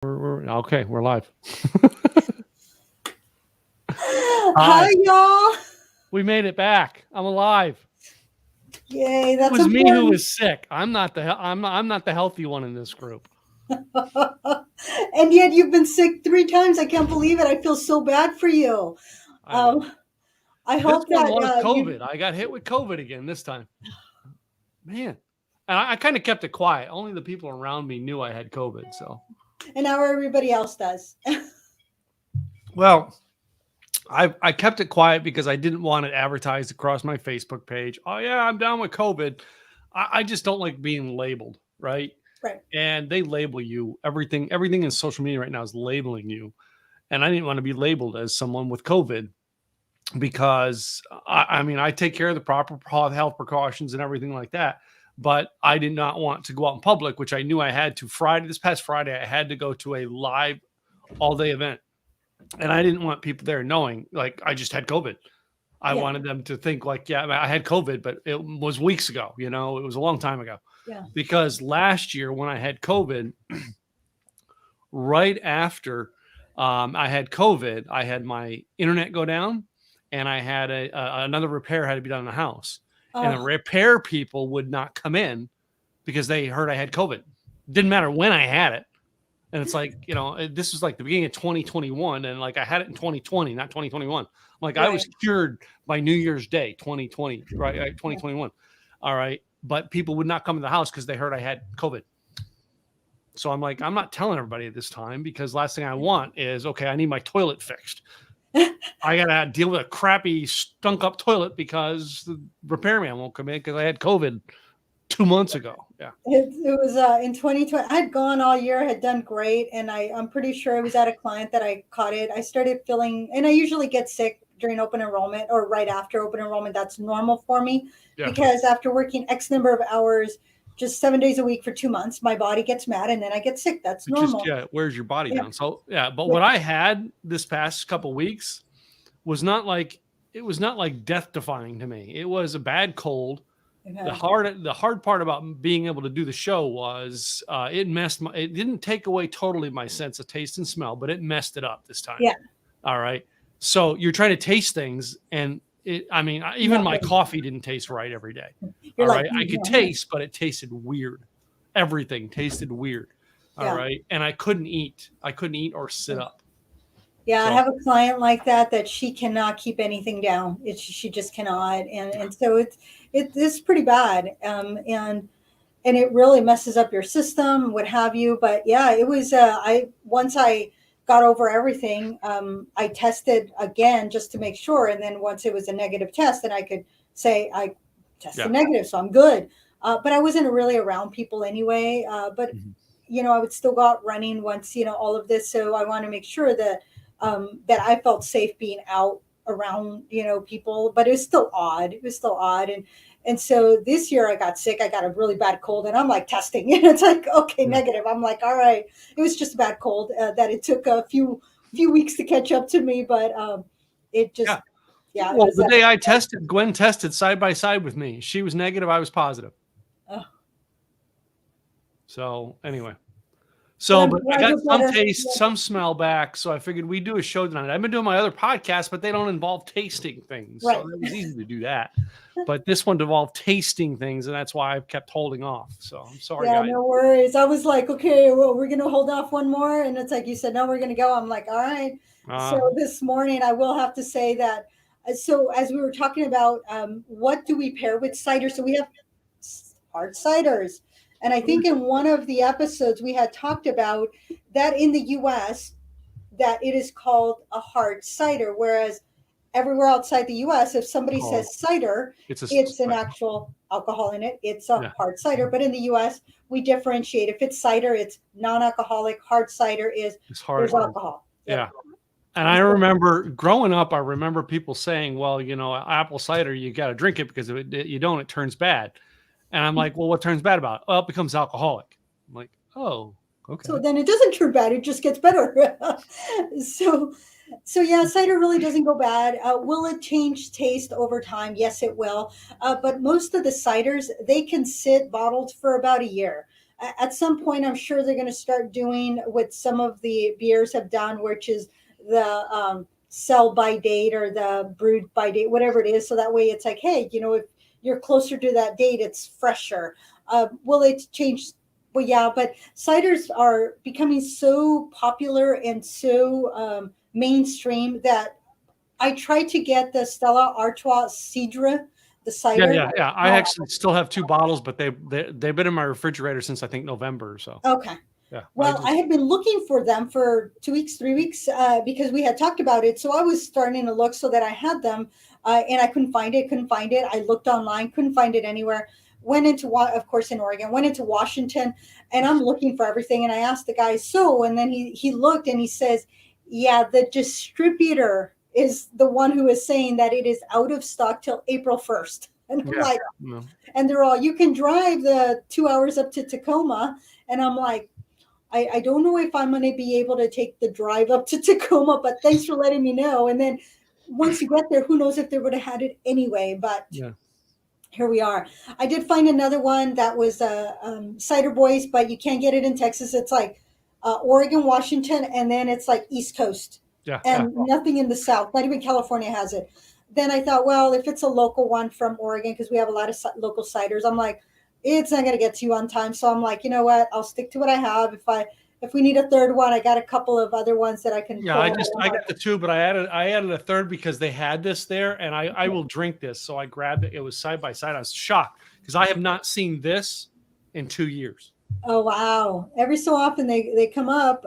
We're okay. We're live. Hi, Hi. y'all. We made it back. I'm alive. Yay, It that's was me who important. was sick. I'm not the healthy one in this group. And yet you've been sick 3 times. I can't believe it. I feel so bad for you. I know. Um, I This hope one that was you. COVID. I got hit with COVID again this time. Man. And I kind of kept it quiet. Only the people around me knew I had COVID. So, And now everybody else does. well, I kept it quiet because I didn't want it advertised across my Facebook page. Oh yeah, I'm down with COVID. I just don't like being labeled, right? Right. And they label you. Everything in social media right now is labeling you. And I didn't want to be labeled as someone with COVID because I mean, I take care of the proper health precautions and everything like that. But I did not want to go out in public, which I knew I had to. This past Friday, I had to go to a live all day event. And I didn't want people there knowing like I just had COVID. I Yeah. wanted them to think like, yeah, I had COVID, but it was weeks ago, it was a long time ago. Yeah. Because last year when I had COVID, right after I had COVID, I had my internet go down, and I had another repair had to be done in the house, and the Oh, repair people would not come in because they heard I had COVID. Didn't matter when I had it, and it's like this was like the beginning of 2021, and like I had it in 2020, not 2021. Like I right. was cured by New Year's Day, 2020, right? Yeah. 2021. All right, but people would not come to the house because they heard I had COVID. So I'm like, I'm not telling everybody at this time because last thing I want is, okay, I need my toilet fixed. I got to deal with a crappy stunk up toilet because the repairman won't come in because I had COVID 2 months ago. Yeah. It was in 2020. I had gone all year, had done great, and I'm pretty sure I was at a client that I caught it. I started feeling, and I usually get sick during open enrollment or right after open enrollment. That's normal for me Yeah. because after working X number of hours, just 7 days a week for 2 months, my body gets mad and then I get sick. That's It just, normal. wears your body Yeah. down. So, yeah. But Yeah. what I had this past couple weeks was not like, it was not like death defying to me. It was a bad cold. The Okay. hard part about being able to do the show was it didn't take away totally my sense of taste and smell, but it messed it up this time. Yeah. All right. So you're trying to taste things, and even my Nothing. coffee didn't taste right every day. You're All like, right. I could taste, but it tasted weird. Everything tasted weird. All yeah. right. And I couldn't eat. I couldn't eat or sit up. Yeah, I So have a client like that she cannot keep anything down. She just cannot, and so it's pretty bad. And it really messes up your system, what have you. But yeah, it was. I once I got over everything, I tested again just to make sure, and then once it was a negative test, then I could say I yeah. tested negative, so I'm good. But I wasn't really around people anyway. But Mhm. I would still go out running once all of this. So I want to make sure that I felt safe being out around people. But it was still odd. It was still odd, and so this year I got sick. I got a really bad cold, and I'm like testing, and it's like okay, Yeah. negative. I'm like, all right, it was just a bad cold that it took a few weeks to catch up to me, but it just Yeah. yeah, it Well, was. the day I tested, Gwen tested side by side with me. She was negative. I was positive. Uh, So anyway. but So, I'm but I glad got you're some better. taste, Yeah. some smell back. So I figured we'd do a show tonight. I've been doing my other podcasts, but they don't involve tasting things. Right. So it was easy to do that. But this one involved tasting things, and that's why I've kept holding off. So I'm sorry, Yeah, guys. no worries. I was like, okay, well, we're gonna hold off one more, and it's like you said, no, we're gonna go. I'm like, all right. So Uh, this morning, I will have to say that. So as we were talking about, what do we pair with cider? So we have hard ciders, and I think in one of the episodes we had talked about that in the U.S. that it is called a hard cider, whereas everywhere outside the US, if somebody oh, says cider, it's a it's an actual alcohol in it. It's a yeah, hard cider. But in the US, we differentiate. If it's cider, it's non alcoholic. Hard cider is it's hard. there's alcohol. Yep. Yeah. And I remember growing up, I remember people saying, well, apple cider, you got to drink it because if you don't, it turns bad. And I'm like, well, what turns bad about it? Well, it becomes alcoholic. I'm like, oh, So okay. then it doesn't turn bad, it just gets better. so so yeah, cider really doesn't go bad. Will it change taste over time? Yes, it will. But most of the ciders, they can sit bottled for about a year. at some point, I'm sure they're going to start doing what some of the beers have done, which is the sell by date or the brewed by date, whatever it is. So that way it's like, hey, if you're closer to that date, it's fresher. Will it change? Well, yeah, but ciders are becoming so popular and so mainstream that I tried to get the Stella Artois Cidre, the Yeah, cider. yeah, yeah. I actually still have 2 bottles, but they've been in my refrigerator since I think November or so. Okay. Yeah, Well, I had been looking for them for 2 weeks, 3 weeks, because we had talked about it. So I was starting to look so that I had them, and I couldn't find it. Couldn't find it. I looked online, couldn't find it anywhere. Went into, of course, in Oregon. Went into Washington, and I'm looking for everything. And I asked the guy, so, and then he looked and he says, yeah, the distributor is the one who is saying that it is out of stock till April 1st. And I'm like, no. and they're all, you can drive the 2 hours up to Tacoma, and I'm like, I don't know if I'm going to be able to take the drive up to Tacoma, but thanks for letting me know. And then once you get there, who knows if they would have had it anyway. But Yeah. here we are. I did find another one that was Cider Boys, but you can't get it in Texas. It's like Oregon, Washington, and then it's like East Coast. Yeah. And nothing in the South. Not even California has it. Then I thought, well, if it's a local one from Oregon, because we have a lot of local ciders, I'm like, it's not going to get to you on time. So I'm like, you know what? I'll stick to what I have. If we need a third one, I got a couple of other ones that I can. Yeah, I got the 2, but I added a third because they had this there, and I will drink this. So I grabbed it. It was side by side. I was shocked because I have not seen this in 2 years. Oh wow! Every so often they come up.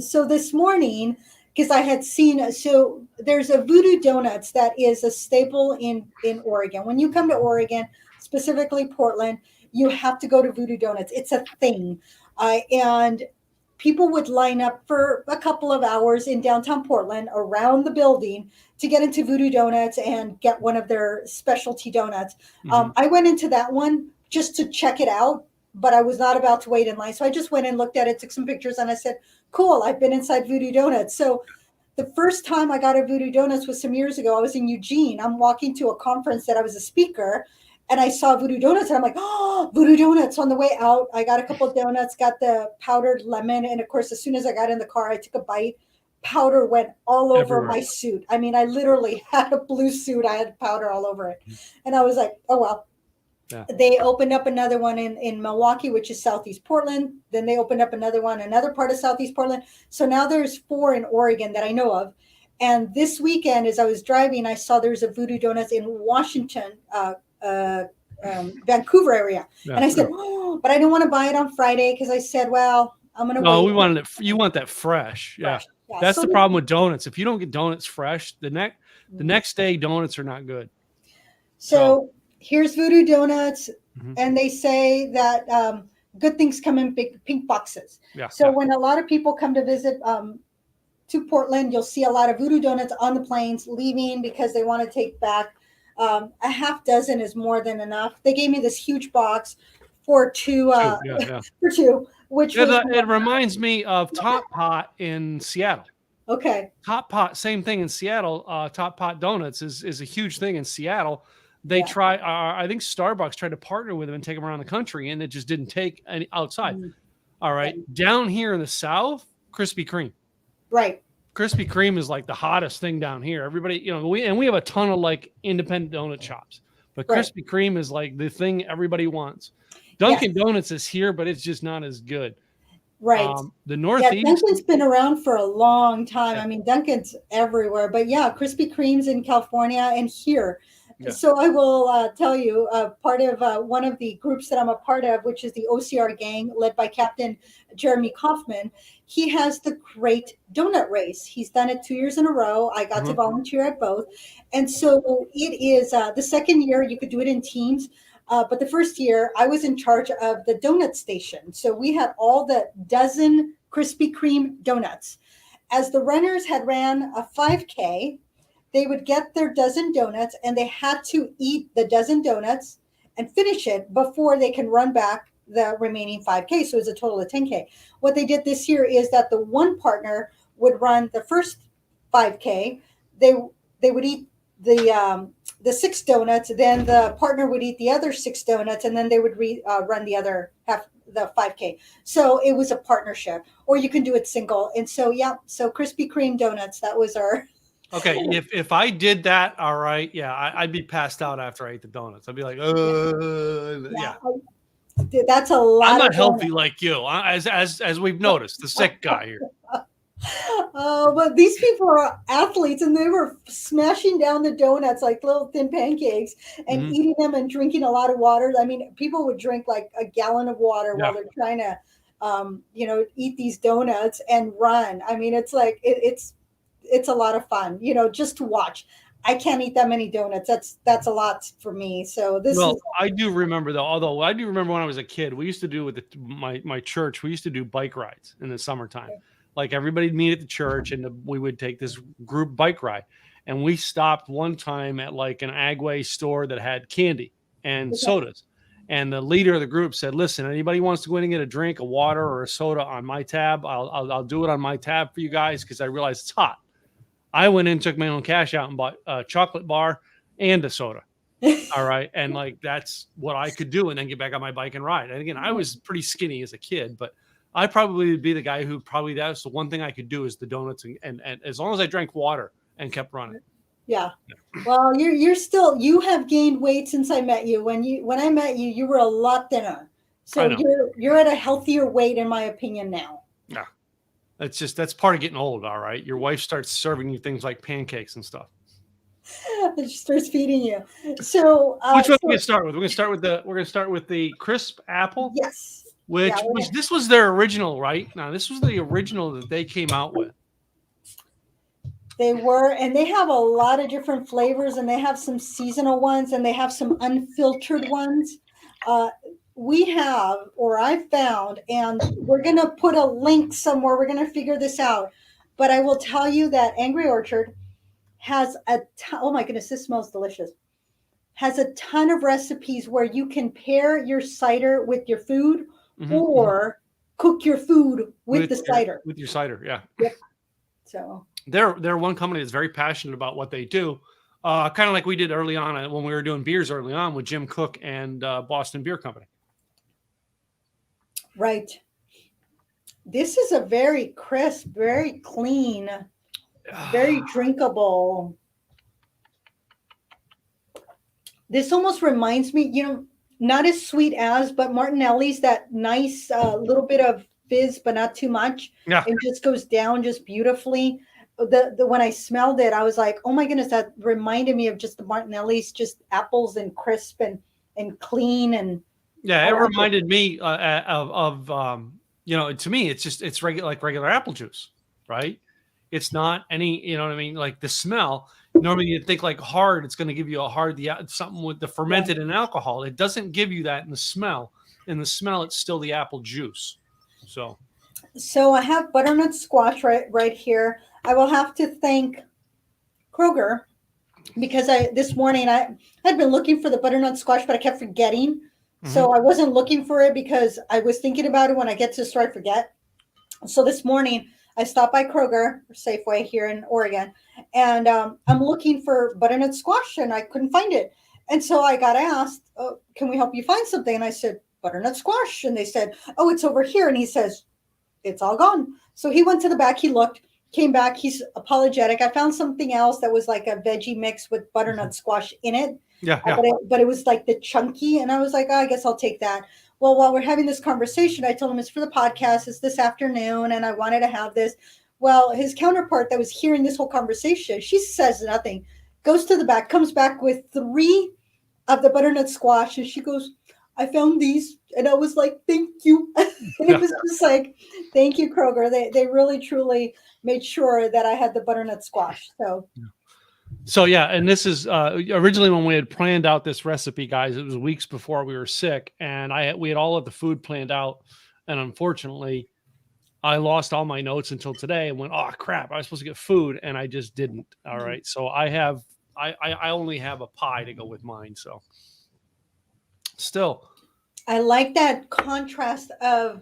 So this morning, because I had seen, so there's a Voodoo Donuts that is a staple in Oregon. When you come to Oregon, specifically Portland, you have to go to Voodoo Donuts. It's a thing, and people would line up for a couple of hours in downtown Portland around the building to get into Voodoo Donuts and get one of their specialty donuts. I went into that one just to check it out, but I was not about to wait in line. So I just went and looked at it, took some pictures, and I said, cool, I've been inside Voodoo Donuts. So the first time I got a Voodoo Donuts was some years ago. I was in Eugene. I'm walking to a conference that I was a speaker, and I saw Voodoo Donuts, and I'm like, oh, Voodoo Donuts. On the way out, I got a couple of donuts, got the powdered lemon, and of course, as soon as I got in the car, I took a bite. Powder went all over my suit. I mean, I literally had a blue suit. I had powder all over it. And I was like, oh, well. Yeah. They opened up another one in Milwaukee, which is Southeast Portland. Then they opened up another one, another part of Southeast Portland. So now there's 4 in Oregon that I know of. And this weekend, as I was driving, I saw there's a Voodoo Donuts in Washington, Vancouver area. Yeah, and I said, oh, but I didn't want to buy it on Friday because I said, well, I'm going to wait. No, we wanted it. You want that fresh. Yeah. Yeah. That's the problem with donuts. If you don't get donuts fresh, the next day donuts are not good. So here's Voodoo Donuts, and they say that good things come in big pink boxes. Yeah, so when a lot of people come to visit to Portland, you'll see a lot of Voodoo Donuts on the planes leaving because they want to take back. A half dozen is more than enough. They gave me this huge box for 2, for 2, which it reminds me of Top Pot in Seattle. Okay. Top Pot, same thing in Seattle. Top Pot Donuts is a huge thing in Seattle. They try. I think Starbucks tried to partner with them and take them around the country, and it just didn't take any outside. All right, down here in the South, Krispy Kreme. Right. Krispy Kreme is like the hottest thing down here. Everybody, we have a ton of like independent donut shops, but Krispy Kreme is like the thing everybody wants. Dunkin' Donuts is here, but it's just not as good. Right. The Northeast. Yeah, Dunkin's been around for a long time. I mean, Dunkin's everywhere, but Krispy Kreme's in California and here. Yeah. So I will tell you, part of one of the groups that I'm a part of, which is the OCR gang led by Captain Jeremy Kaufman, he has the Great Donut Race. He's done it 2 years in a row. I got to volunteer at both. And so it is the second year you could do it in teams. But the first year I was in charge of the donut station. So we had all the dozen Krispy Kreme donuts. As the runners had ran a 5K, they would get their dozen donuts and they had to eat the dozen donuts and finish it before they can run back the remaining 5K. So it was a total of 10K. What they did this year is that the one partner would run the first 5K. They would eat the 6 donuts, then the partner would eat the other 6 donuts, and then they would run the other half, the 5K. So it was a partnership, or you can do it single. And so, yeah, so Krispy Kreme donuts, that was our. Okay, if I did that, all right, yeah, I'd be passed out after I ate the donuts. I'd be like, yeah. That's a I'm lot not of healthy donuts. like you, as we've noticed, the sick guy here. Oh, but these people are athletes and they were smashing down the donuts like little thin pancakes and Mhm. eating them and drinking a lot of water. I mean, people would drink like a gallon of water while Yeah. they're trying to, eat these donuts and run. I mean, it's like, it's a lot of fun, just to watch. I can't eat that many donuts. That's a lot for me. So this Well, is, I do remember though, although I do remember when I was a kid, we used to do with my church, we used to do bike rides in the summertime. Like everybody'd meet at the church and we would take this group bike ride. And we stopped one time at like an Agway store that had candy and sodas. And the leader of the group said, "Listen, anybody wants to go in and get a drink, a water or a soda on my tab, I'll do it on my tab for you guys because I realize it's hot." I went in, took my own cash out and bought a chocolate bar and a soda. All right. And like that's what I could do and then get back on my bike and ride. And again, I was pretty skinny as a kid, but I probably would be the guy who probably that's the one thing I could do is the donuts and as long as I drank water and kept running. yeah. Well, you're still, you have gained weight since I met you. When I met you, you were a lot thinner. I So know. you're at a healthier weight in my opinion now. Yeah. That's part of getting old. All right. Your wife starts serving you things like pancakes and stuff. It just starts feeding you. So Which one are we gonna start with? We're gonna start with the crisp apple, yes. Yeah, which was this was their original, right? Now this was the original that they came out with. they were, and they have a lot of different flavors, and they have some seasonal ones, and they have some unfiltered ones. We have, or I found, and we're gonna put a link somewhere. We're gonna figure this out. But I will tell you that Angry Orchard has oh my goodness, this smells delicious. Has a ton of recipes where you can pair your cider with your food or cook your food with the cider. With your cider, yeah. Yep. So They're one company that's very passionate about what they do. Kind of like we did early on when we were doing beers early on with Jim Cook and Boston Beer Company. right. This is a very crisp, very clean, very drinkable. This almost reminds me, not as sweet as, but Martinelli's, that nice little bit of fizz, but not too much. Yeah. It just goes down just beautifully. The when I smelled it, I was like, oh my goodness, that reminded me of just the Martinelli's, just apples and crisp and clean and. Yeah, it reminded me of to me, it's regular apple juice, right? It's not any, you know what I mean? Like the smell, normally you'd think like hard, it's going to give you a hard, something with the fermented and alcohol. It doesn't give you that in the smell. In the smell, it's still the apple juice. So I have butternut squash right here. I will have to thank Kroger because this morning I had been looking for the butternut squash, but I kept forgetting. So I wasn't looking for it because I was thinking about it when I get to the store, I forget. So this morning I stopped by Kroger or Safeway here in Oregon, and I'm looking for butternut squash and I couldn't find it. And so I got asked, oh, can we help you find something? And I said, butternut squash. And they said, oh, it's over here. And he says, it's all gone. So he went to the back, he looked, came back. He's apologetic. I found something else that was like a veggie mix with butternut squash in it. Yeah. But it was like the chunky. And I was like, oh, I guess I'll take that. Well, while we're having this conversation, I told him it's for the podcast. It's this afternoon. And I wanted to have this. Well, his counterpart that was hearing this whole conversation, she says nothing, goes to the back, comes back with 3 of the butternut squash. And she goes, I found these. And I was like, thank you. And it was just like, thank you, Kroger. They really, truly made sure that I had the butternut squash. So yeah, and this is originally when we had planned out this recipe, guys. It was weeks before we were sick, and we had all of the food planned out, and unfortunately, I lost all my notes until today and went, oh crap, I was supposed to get food, and I just didn't. All right, so I only have a pie to go with mine. So still, I like that contrast of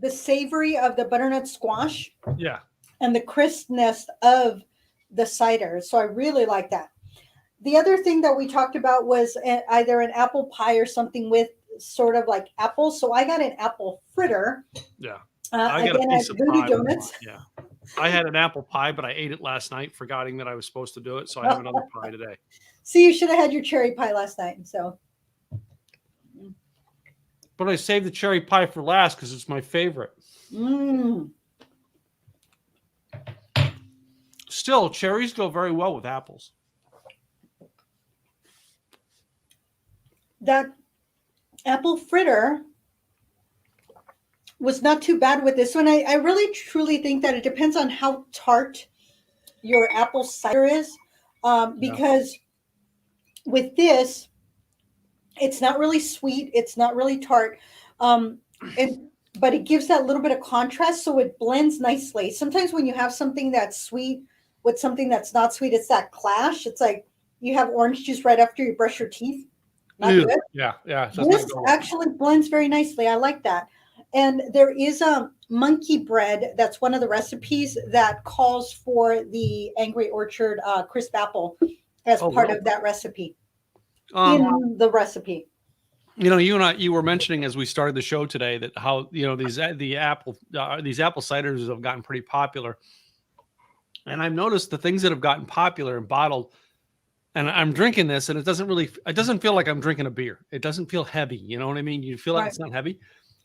the savory of the butternut squash, yeah, and the crispness of the cider. So I really like that. The other thing that we talked about was either an apple pie or something with sort of like apples. So I got an apple fritter. Yeah. I got a Again at piece of Voodoo pie. Donuts. Yeah. I had an apple pie, but I ate it last night, forgetting that I was supposed to do it. So I have another pie today. So you should have had your cherry pie last night. So. But I saved the cherry pie for last because it's my favorite. Still, cherries go very well with apples. That apple fritter was not too bad with this one. I really truly think that it depends on how tart your apple cider is, because with this, it's not really sweet, it's not really tart, but it gives that little bit of contrast, so it blends nicely. Sometimes when you have something that's sweet with something that's not sweet, it's that clash. It's like you have orange juice right after you brush your teeth. Not good. Yeah. So this actually blends very nicely. I like that. And there is a monkey bread. That's one of the recipes that calls for the Angry Orchard crisp apple as part of that recipe. In the recipe. You know, you were mentioning as we started the show today that how, you know, these apple ciders have gotten pretty popular. And I've noticed the things that have gotten popular and bottled, and I'm drinking this, and it doesn't feel like I'm drinking a beer. It doesn't feel heavy. You know what I mean? You feel like it's not heavy.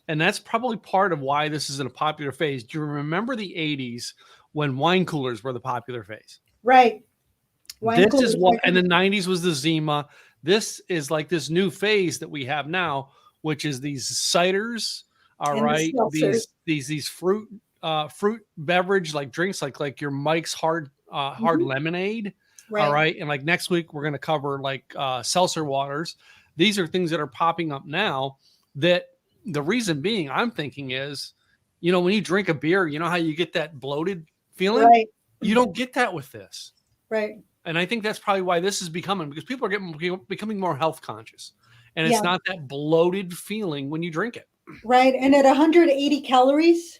And that's probably part of why this is in a popular phase. Do you remember the 80s when wine coolers were the popular phase? Right. And the 90s was the Zima. This is like this new phase that we have now, which is these ciders. All right. These fruit beverage like drinks, like your Mike's hard lemonade. Right. All right. And like next week, we're going to cover like seltzer waters. These are things that are popping up now that the reason being I'm thinking is, you know, when you drink a beer, you know how you get that bloated feeling? Right. You don't get that with this. Right. And I think that's probably why this is becoming, because people are becoming more health conscious, and it's not that bloated feeling when you drink it. Right. And at 180 calories,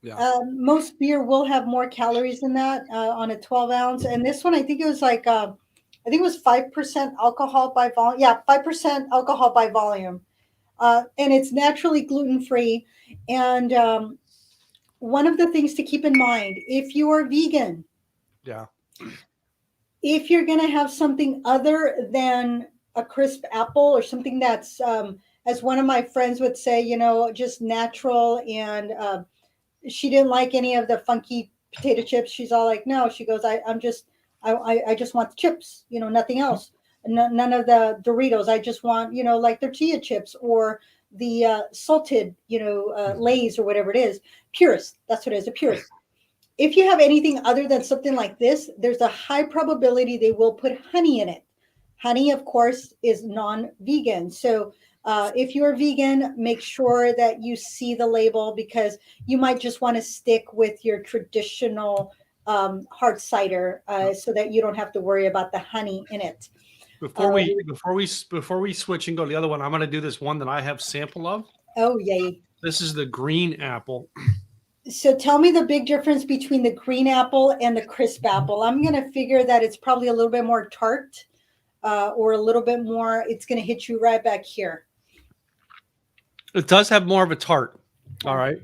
most beer will have more calories than that on a 12 ounce. And this one, I think it was like, I think it was 5% alcohol by volume. Yeah, 5% alcohol by volume. And it's naturally gluten-free. And one of the things to keep in mind, if you are vegan, if you're going to have something other than a crisp apple or something that's, as one of my friends would say, you know, just natural, and she didn't like any of the funky potato chips. She's all like, no, she goes, I just want the chips, you know, nothing else. None of the Doritos. I just want, you know, like tortilla chips or the salted, you know, Lay's or whatever it is. Purist. That's what it is, a purist. If you have anything other than something like this, there's a high probability they will put honey in it. Honey, of course, is non-vegan. So if you're vegan, make sure that you see the label, because you might just want to stick with your traditional hard cider so that you don't have to worry about the honey in it. Before we switch and go to the other one, I'm going to do this one that I have sample of. Oh, yay. This is the green apple. So tell me the big difference between the green apple and the crisp apple. I'm going to figure that it's probably a little bit more tart or a little bit more. It's going to hit you right back here. It does have more of a tart. All right.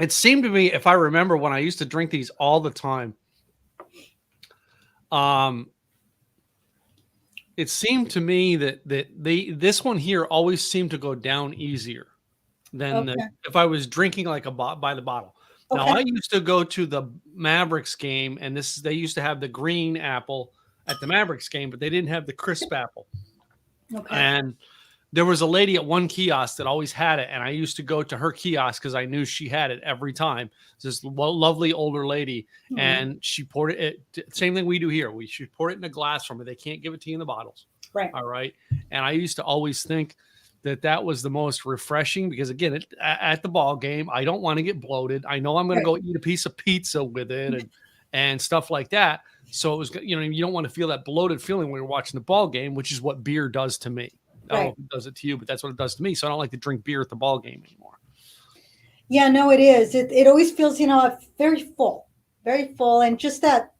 It seemed to me, if I remember, when I used to drink these all the time, it seemed to me that this one here always seemed to go down easier than if I was drinking like by the bottle. Okay. Now I used to go to the Mavericks game, and they used to have the green apple at the Mavericks game, but they didn't have the crisp apple. Okay. And there was a lady at one kiosk that always had it, and I used to go to her kiosk because I knew she had it every time. This lovely older lady, and she poured it. Same thing we do here. She poured it in a glass for me. They can't give it to you in the bottles. Right. All right. And I used to always think that was the most refreshing, because again, at the ball game, I don't want to get bloated. I know I'm going to go eat a piece of pizza with it and stuff like that. So it was, you know, you don't want to feel that bloated feeling when you're watching the ball game, which is what beer does to me. I don't know if it does it to you, but that's what it does to me. So I don't like to drink beer at the ball game anymore. Yeah, no, it is. It always feels, you know, very full. very full, and just that,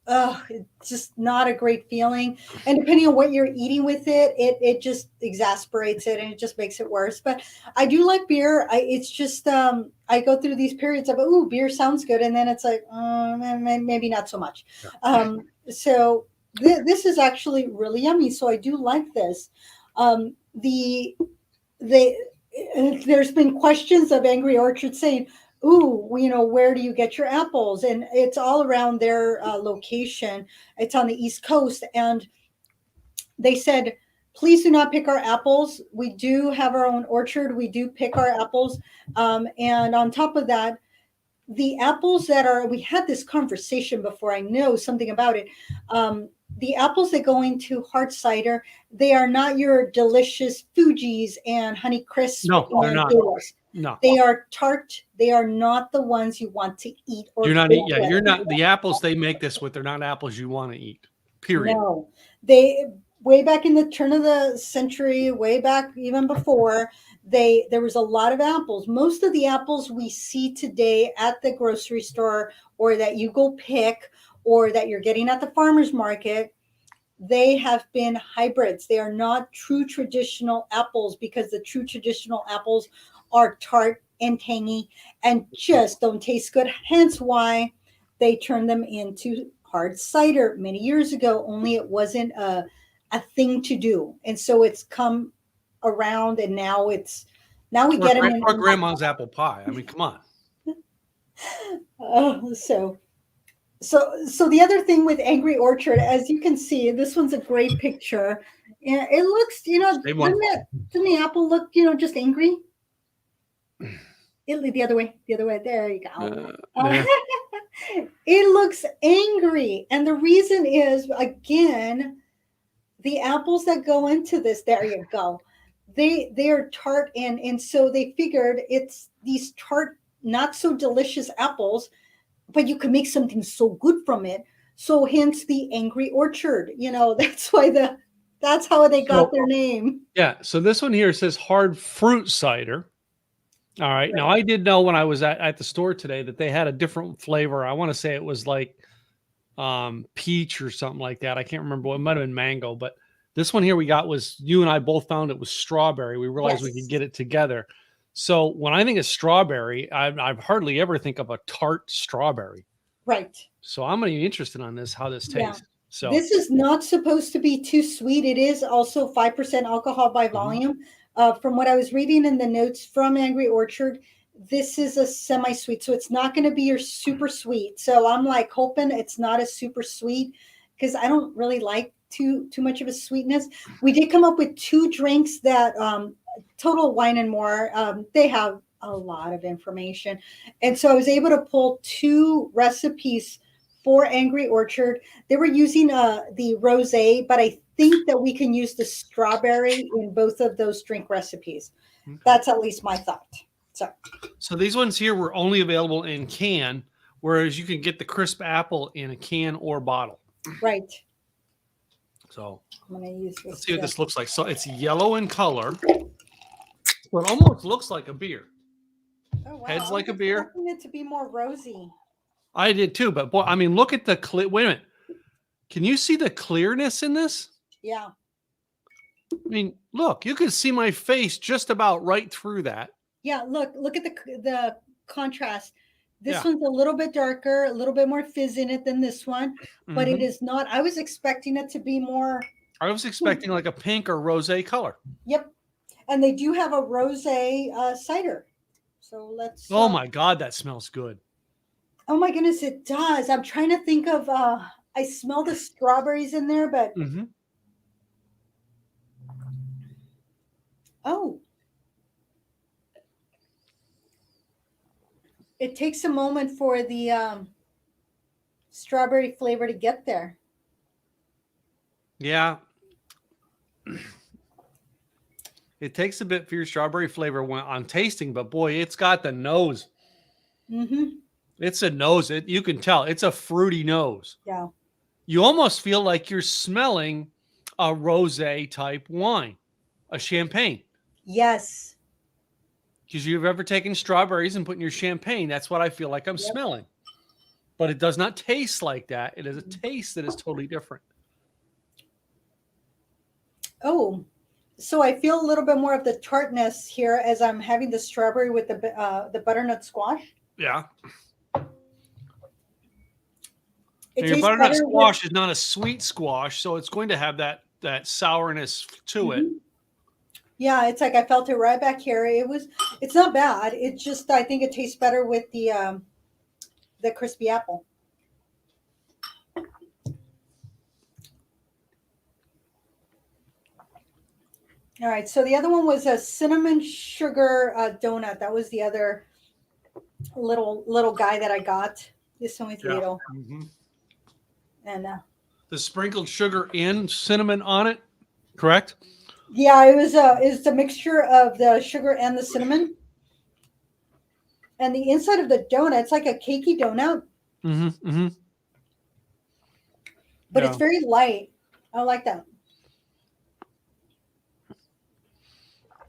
it's just not a great feeling. And depending on what you're eating with it, it just exasperates it and it just makes it worse. But I do like beer. It's just I go through these periods of, ooh, beer sounds good, and then it's like, maybe not so much. So this is actually really yummy. So I do like this. The they There's been questions of Angry Orchard saying, ooh, where do you get your apples? And it's all around their location. It's on the East Coast. And they said, please do not pick our apples. We do have our own orchard. We do pick our apples. And on top of that, the apples we had this conversation before, I know something about it. The apples that go into Hard Cider, they are not your delicious Fuji's and Honey Crisp. No, they're not. Doers. No, They are tart. They are not the ones you want to eat. Or you're not. Yeah, you're not. The apples they make this with, they're not apples you want to eat. Period. No, they way back in the turn of the century, way back even before, there was a lot of apples. Most of the apples we see today at the grocery store, or that you go pick, or that you're getting at the farmer's market, they have been hybrids. They are not true traditional apples, because the true traditional apples are tart and tangy and just don't taste good. Hence why they turned them into hard cider many years ago, only it wasn't a thing to do. And so it's come around, and now we get them in our grandma's apple pie. I mean, come on. So the other thing with Angry Orchard, as you can see, this one's a great picture. And it looks, doesn't the apple look, just angry? The other way. There you go. Yeah. It looks angry. And the reason is, again, the apples that go into this, there you go. They are tart, and so they figured it's these tart, not so delicious apples, but you can make something so good from it. So hence the Angry Orchard. That's how they got their name. Yeah. So this one here says hard fruit cider. All right. Now I did know when I was at the store today that they had a different flavor. I want to say it was like peach or something like that. I can't remember. It might have been mango, but this one here we got was, you and I both found it was strawberry. We realized we could get it together. So when I think of strawberry, I hardly ever think of a tart strawberry. Right. So I'm going to be interested on this, how this tastes. Yeah. So this is not supposed to be too sweet. It is also 5% alcohol by volume. From what I was reading in the notes from Angry Orchard, this is a semi-sweet. So it's not going to be your super sweet. So I'm like hoping it's not a super sweet, because I don't really like too much of a sweetness. We did come up with 2 drinks that Total Wine and More, they have a lot of information. And so I was able to pull 2 recipes for Angry Orchard. They were using the rosé, but I think that we can use the strawberry in both of those drink recipes. Okay. That's at least my thought. So these ones here were only available in can, whereas you can get the crisp apple in a can or bottle. Right. So I'm gonna use this. Let's see what this looks like. So it's yellow in color. Well, it almost looks like a beer. Oh, wow. Heads like a beer. I wanted it to be more rosy. I did too, but boy, I mean, look at the wait a minute. Can you see the clearness in this? Yeah. I mean, look, you can see my face just about right through that. Yeah, look at the contrast. This one's a little bit darker, a little bit more fizz in it than this one, but it is not. I was expecting it to be more. I was expecting like a pink or rosé color. Yep. And they do have a rosé cider. So let's. Oh my God, that smells good. Oh my goodness, it does. I'm trying to think of. I smell the strawberries in there, but. Oh. It takes a moment for the strawberry flavor to get there. Yeah. It takes a bit for your strawberry flavor on tasting, but boy, it's got the nose. It's a nose. You can tell it's a fruity nose. Yeah. You almost feel like you're smelling a rosé type wine, a champagne. Yes. Because you've ever taken strawberries and put in your champagne. That's what I feel like I'm smelling. but it does not taste like that. It is a taste that is totally different. Oh, so I feel a little bit more of the tartness here as I'm having the strawberry with the butternut squash. Yeah. It And your tastes butternut better with. squash is not a sweet squash, so it's going to have that sourness to it. Mhm. Yeah, it's like I felt it right back here. It's not bad. It just, I think it tastes better with the crispy apple. All right, so the other one was a cinnamon sugar donut. That was the other little guy that I got. This one with Yeah. little. Mm-hmm. And The sprinkled sugar and cinnamon on it, correct? yeah, it's the mixture of the sugar and the cinnamon. And the inside of the donut, it's like a cakey donut, Mm-hmm. Mm-hmm. but Yeah. it's very light. I like that.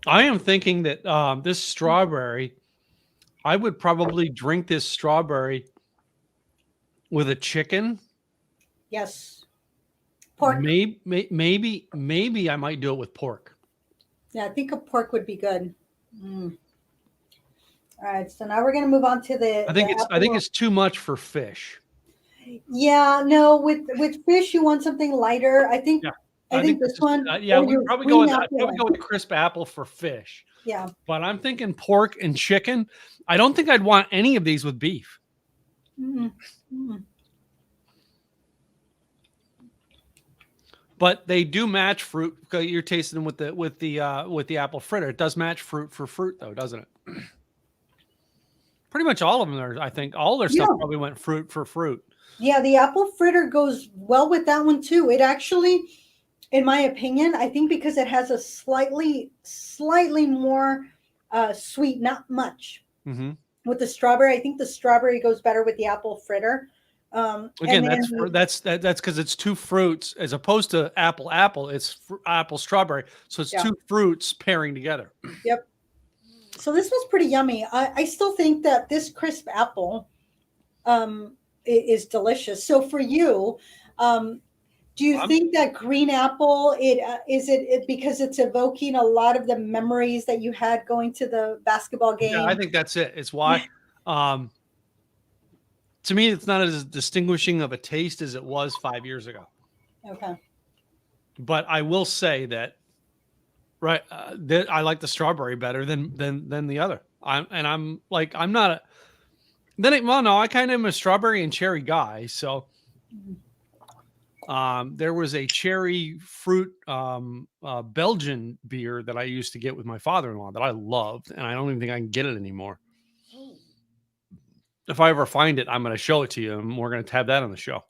I am thinking that this strawberry, I would probably drink this strawberry with a chicken. Yes. Pork. Maybe I might do it with pork. Yeah, I think a pork would be good. Mm. All right, so now we're gonna move on to I think apple. it's too much for fish. Yeah, no, with fish you want something lighter. I think Yeah. I think this one. Yeah, or we'd your probably green I'd apple probably go one. with crisp apple for fish. Yeah. But I'm thinking pork and chicken. I don't think I'd want any of these with beef. Mm. Mm. But they do match fruit because you're tasting them with the apple fritter. It does match fruit for fruit though, doesn't it? Pretty much all of them are, I think all their stuff Yeah. probably went fruit for fruit. Yeah, the apple fritter goes well with that one too. It actually, in my opinion, I think because it has a slightly more sweet, not much. Mm-hmm. With the strawberry, I think the strawberry goes better with the apple fritter. Again, And that's because it's two fruits as opposed to apple. It's apple strawberry, so it's two fruits pairing together. Yep. So this was pretty yummy. I still think that this crisp apple is delicious. So for you, do you think that green apple is it because it's evoking a lot of the memories that you had going to the basketball game? Yeah, I think that's it. It's why. To me, it's not as distinguishing of a taste as it was 5 years ago. Okay. But I will say that, right, I like the strawberry better than the other. I kind of am a strawberry and cherry guy. So, there was a cherry fruit Belgian beer that I used to get with my father-in-law that I loved, and I don't even think I can get it anymore. If I ever find it, I'm going to show it to you, and we're going to have that on the show.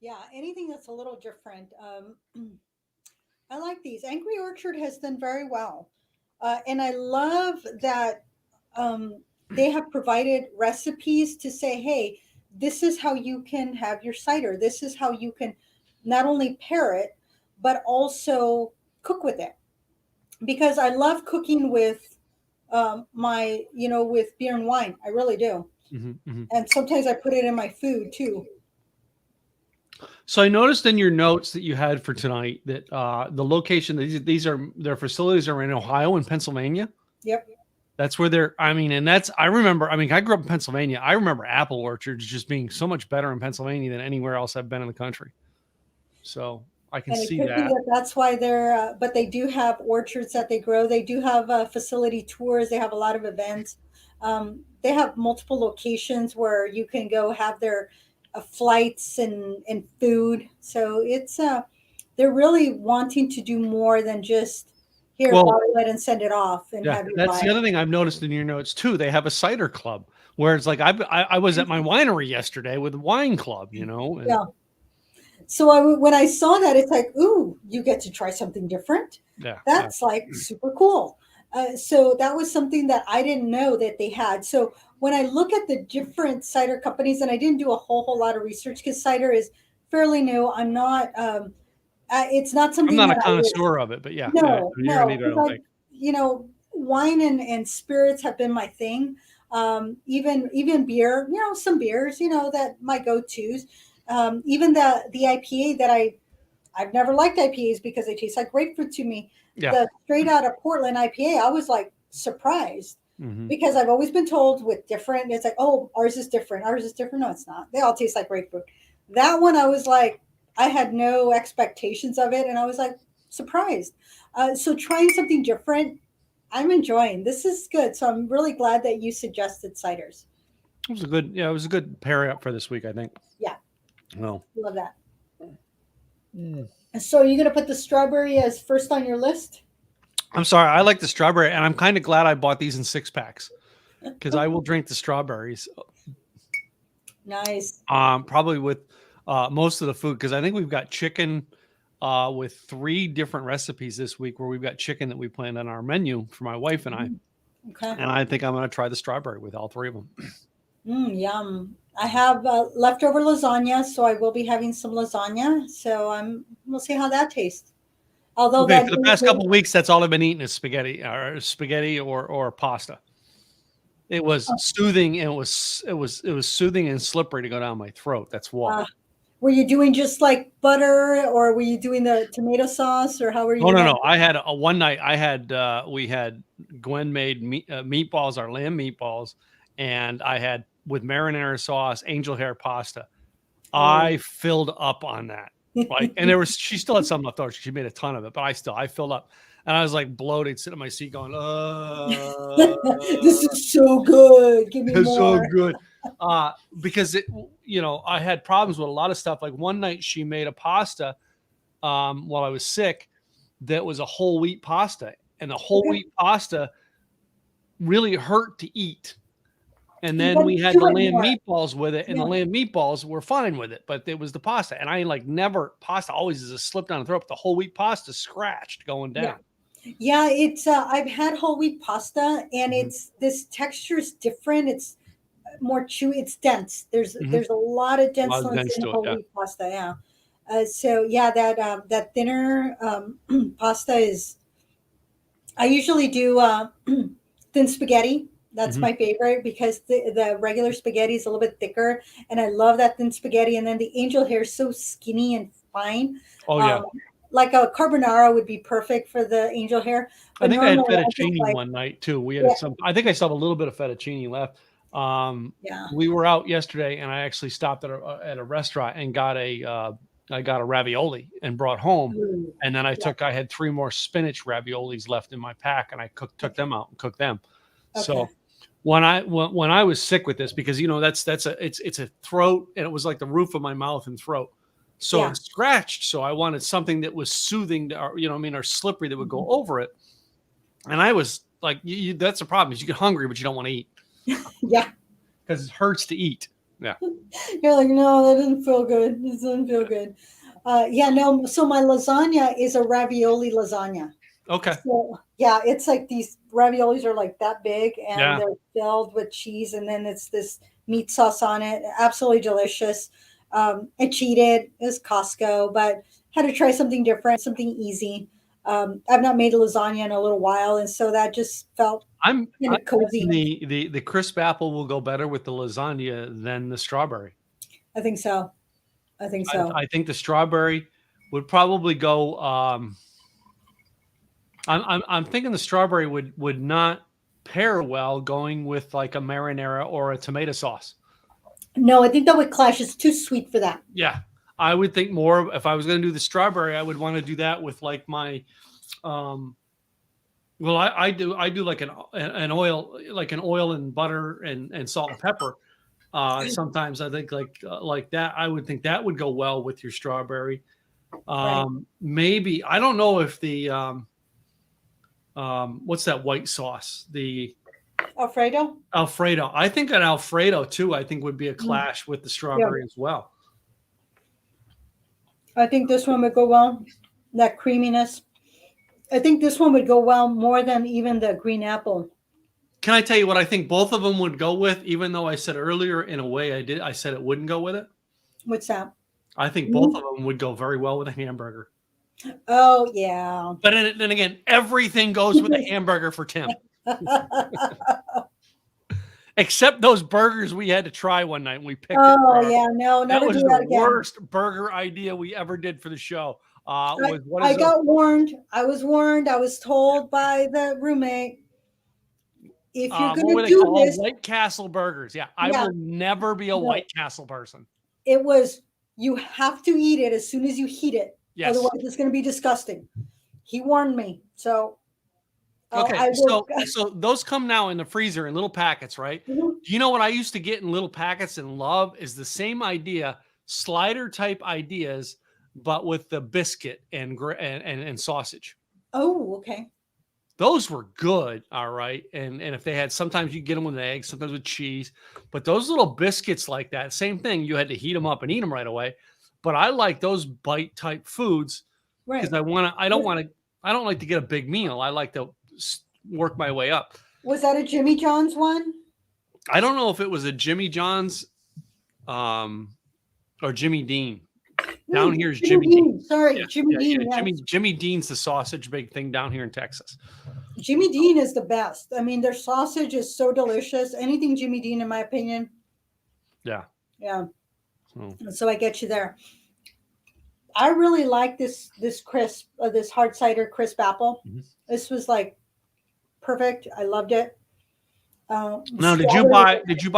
Yeah, anything that's a little different. I like these. Angry Orchard has done very well. And I love that they have provided recipes to say, hey, this is how you can have your cider. This is how you can not only pair it, but also cook with it. Because I love cooking with with beer and wine. I really do. Mm-hmm, mm-hmm. And sometimes I put it in my food too. So I noticed in your notes that you had for tonight that the location, their facilities are in Ohio and Pennsylvania. Yep. That's where I grew up in Pennsylvania. I remember apple orchards just being so much better in Pennsylvania than anywhere else I've been in the country. So I can see that. That's why but they do have orchards that they grow. They do have facility tours. They have a lot of events. They have multiple locations where you can go have their flights and food. So they're really wanting to do more than just bottle it and send it off. And that's the other thing I've noticed in your notes too. They have a cider club where it's like I was at my winery yesterday with a wine club, and, yeah. So when I saw that, it's like, ooh, you get to try something different. Yeah, that's like super cool. So that was something that I didn't know that they had. So when I look at the different cider companies, and I didn't do a whole lot of research because cider is fairly new. I'm not. It's not something. I'm not a connoisseur of it, but yeah. No. Wine and spirits have been my thing. Even beer, some beers, that my go-tos. Even the IPA that I've never liked IPAs because they taste like grapefruit to me. Yeah. The straight out of Portland IPA, I was like surprised Hmm. because I've always been told with different, it's like, oh, ours is different. Ours is different. No, it's not. They all taste like grapefruit. That one, I was like, I had no expectations of it. And I was like surprised. So trying something different, I'm enjoying. This is good. So I'm really glad that you suggested ciders. It was a good pairing up for this week, I think. Yeah, Well, love that. And so are you going to put the strawberry as first on your list? I'm sorry. I like the strawberry, and I'm kind of glad I bought these in 6 packs because I will drink the strawberries. Nice. Probably with most of the food because I think we've got chicken with 3 different recipes this week where we've got chicken that we planned on our menu for my wife and I. Okay. And I think I'm going to try the strawberry with all 3 of them. Yum. I have leftover lasagna, so I will be having some lasagna. So we'll see how that tastes. Although Okay, that for the is past couple of weeks, that's all I've been eating is spaghetti or pasta. It was soothing and it was soothing and slippery to go down my throat. That's why. were you doing just like butter, or were you doing the tomato sauce, or how were Oh you no, having? no. I had a one night. We had Gwen made meatballs, our lamb meatballs, and I had with marinara sauce, angel hair pasta. Oh. I filled up on that. Like, and she still had some left over. She made a ton of it, but I filled up, and I was like bloated, sitting in my seat, going, This is so good. Give me it's so more. good. Because I had problems with a lot of stuff. Like one night, she made a pasta while I was sick that was a whole wheat pasta, and the whole Okay. wheat pasta really hurt to eat. And You then got we to had chew the it lamb more. meatballs with it, and the Yeah. lamb meatballs were fine with it, but it was the pasta. And I like never pasta always is a slip down the throat, but the whole wheat pasta scratched going Yeah. down. Yeah, it's I've had whole wheat pasta, and Hmm. it's this texture is different. It's more chewy. It's dense. Hmm. There's a lot of A lot of denseness dents in to it. whole Yeah. wheat pasta. Yeah. So yeah, that thinner pasta is. I usually do thin spaghetti. That's Hmm. my favorite because the regular spaghetti is a little bit thicker, and I love that thin spaghetti. And then the angel hair is so skinny and fine. Oh yeah. Um, like a carbonara would be perfect for the angel hair, I but think I had normally I just fettuccine like, one night too. We had yeah, some. I think I still have a little bit of fettuccine left. yeah. We were out yesterday, and I actually stopped at a restaurant and got I got a ravioli and brought home. Ooh, And then yeah. I had 3 more spinach raviolis left in my pack, and I took Okay. them out and cooked them. Okay. So when I was sick with this, because it's a throat, and it was like the roof of my mouth and throat, so Yeah. it scratched. So I wanted something that was soothing, or slippery that would go Mhm. over it. And I was like, that's the problem is you get hungry, but you don't want to eat Yeah. because it hurts to eat. Yeah. You're like, no, that doesn't feel good. This doesn't feel good. Yeah, no. So my lasagna is a ravioli lasagna. Okay. So yeah, it's like these raviolis are like that big, and Yeah. they're filled with cheese, and then it's this meat sauce on it. Absolutely delicious. I cheated. It was Costco, but had to try something different, something easy. I've not made a lasagna in a little while, and so that just felt kind I'm of cozy. guessing the crisp apple will go better with the lasagna than the strawberry. I think so. I think so. I think the strawberry would probably go. I'm thinking the strawberry would not pair well going with like a marinara or a tomato sauce. No, I think that would clash. It's too sweet for that. Yeah, I would think more if I was going to do the strawberry, I would want to do that with like my. Um, well, I do like an oil and butter and salt and pepper. Sometimes I think like that. I would think that would go well with your strawberry. Right. Maybe I don't know if the what's that white sauce? The Alfredo? Alfredo. I think an Alfredo too. I think would be a Mm, clash with the yeah. strawberry as well. I think this one would go well. That creaminess. I think this one would go well more than even the green apple. Can I tell you what I think both of them would go with? Even though I said earlier in a way I said it wouldn't go with it. What's that? I think both Mm. of them would go very well with a hamburger. Oh, yeah. But then again, everything goes with a hamburger for Tim. Except those burgers we had to try one night and we picked it. Oh yeah, no, That never was do the that again. worst burger idea we ever did for the show. Was what I is those? got warned. I was warned. I was told by the roommate, if you're What gonna were they do called? this, White Castle burgers. Yeah, I yeah, will never be a no, White Castle person. it was you have to eat it as soon as you heat it. Yes. Otherwise, it's going to be disgusting. He warned me, so Okay. I will. So those come now in the freezer in little packets, right? Mhm. Do you know what I used to get in little packets and love is the same idea, slider type ideas, but with the biscuit and sausage. Oh, okay. Those were good, all right. And if they had, sometimes you get them with eggs, sometimes with cheese, but those little biscuits like that, same thing. You had to heat them up and eat them right away. But I like those bite type foods because Right. I don't like to get a big meal. I like to work my way up. Was that a Jimmy John's one? I don't know if it was a Jimmy John's or Jimmy Dean. Down here is Jimmy Dean. Sorry, Yeah, Jimmy Dean. yeah. Yes. Jimmy Dean's the sausage big thing down here in Texas. Jimmy Dean is the best. I mean, their sausage is so delicious. Anything Jimmy Dean, in my opinion. Yeah. Yeah. So I get you there. I really like this crisp, this hard cider crisp apple. Mhm. This was like perfect. I loved it. Now, did you buy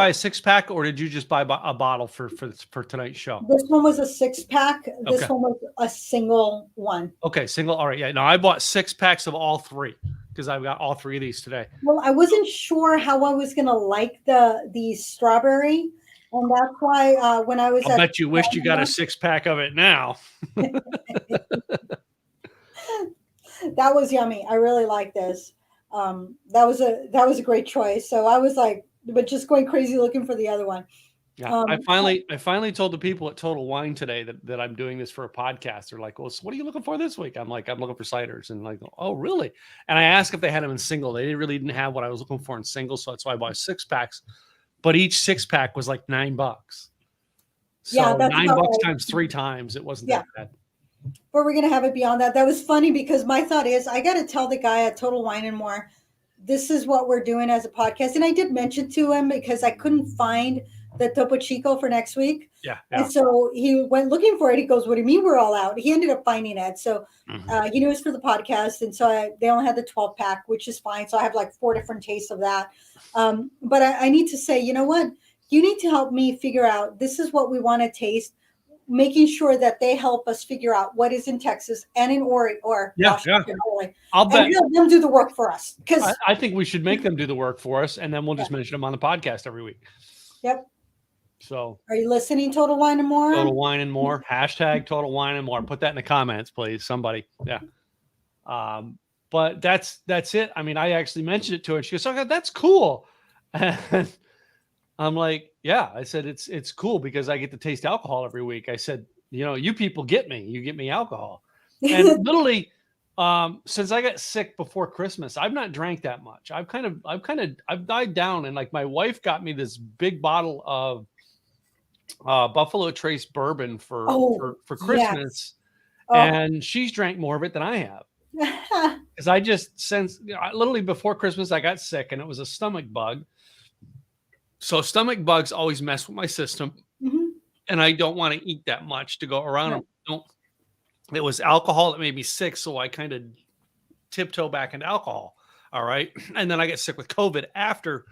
a 6-pack or did you just buy a bottle for tonight's show? This one was a 6-pack. This Okay. one was a single one. Okay, single. All right, yeah. No, I bought 6 packs of all 3 because I've got all 3 of these today. Well, I wasn't sure how I was gonna like the strawberry, and that's why when I was I bet you wished you got a 6-pack of it now. That was yummy. I really like this. That was a great choice. So I was like, but just going crazy looking for the other one. Yeah, I finally told the people at Total Wine today that I'm doing this for a podcast. They're like, "Well, so what are you looking for this week?" I'm like, "I'm looking for ciders," and like, "Oh, really?" And I asked if they had them in single. They didn't have what I was looking for in single, so that's why I bought 6-packs. But each 6-pack was like $9. So Yeah, that's $9 about right. times 3 times. It wasn't that bad. But we're gonna have it beyond that. That was funny because my thought is I got to tell the guy at Total Wine and More, this is what we're doing as a podcast. And I did mention to him because I couldn't find the Topo Chico for next week. Yeah. And so he went looking for it. He goes, "What do you mean we're all out?" He ended up finding it. So he knew it was for the podcast. And so they only had the 12-pack, which is fine. So I have like 4 different tastes of that. But I need to say, you know what? You need to help me figure out, this is what we want to taste, making sure that they help us figure out what is in Texas and in Washington. I'll bet. And have them do the work for us. Because I think we should make them do the work for us, and then we'll just mention them on the podcast every week. Yep. So, are you listening, Total Wine and More? Total Wine and More. Hashtag Total Wine and More. Put that in the comments, please. Somebody. Yeah. But that's it. I mean, I actually mentioned it to her, and she goes, "Okay, that's cool." And I'm like, "Yeah." I said, "It's cool because I get to taste alcohol every week." I said, "You know, you people get me. You get me alcohol." And literally, since I got sick before Christmas, I've not drank that much. I've died down, and like my wife got me this big bottle of Buffalo Trace bourbon for Christmas, and she's drank more of it than I have. Because I just literally before Christmas I got sick, and it was a stomach bug. So stomach bugs always mess with my system, and I don't want to eat that much to go around. It was alcohol that made me sick, so I kind of tiptoe back into alcohol. All right, and then I get sick with COVID after